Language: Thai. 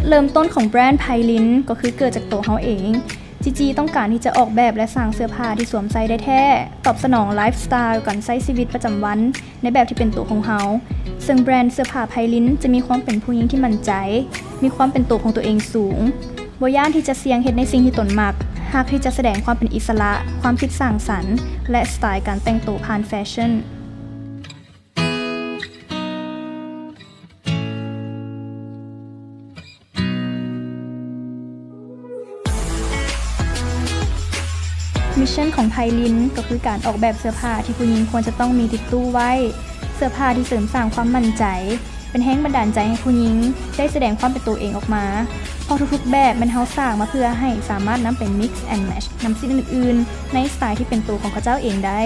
เริ่มต้นของแบรนด์ไพลินก็คือเกิดจากตัวเขาเองจีต้องการที่จะออกแบบและสร้างเสื้อผ้าที่สวมใส่ได้แท้ตอบสนองไลฟ์สไตล์การใช้ชีวิตประจำวันในแบบที่เป็นตัวของเขาซึ่งแบรนด์เสื้อผ้าไพลินจะมีความเป็นผู้หญิงที่มั่นใจมีความเป็นตัวของตัวเองสูงบ่ย่านที่จะเสี่ยงเฮ็ดในสิ่งที่ตนมักหากที่จะแสดงความเป็นอิสระความคิดสร้างสรรค์และสไตล์การแต่งตัวผ่านแฟชั่นมิชชั่นของไพลินก็คือการออกแบบเสื้อผ้าที่ผู้หญิงควรจะต้องมีติดตู้ไว้เสื้อผ้าที่เสริมสร้างความมั่นใจเป็นแรงบันดาลใจให้ผู้หญิงได้แสดงความเป็นตัวเองออกมาเพราะทุกๆแบบมันเฮาสร้างมาเพื่อให้สามารถนำไป mix and match นำสิ่งอื่นๆในสไตล์ที่เป็นตัวของเขาเจ้าเองได้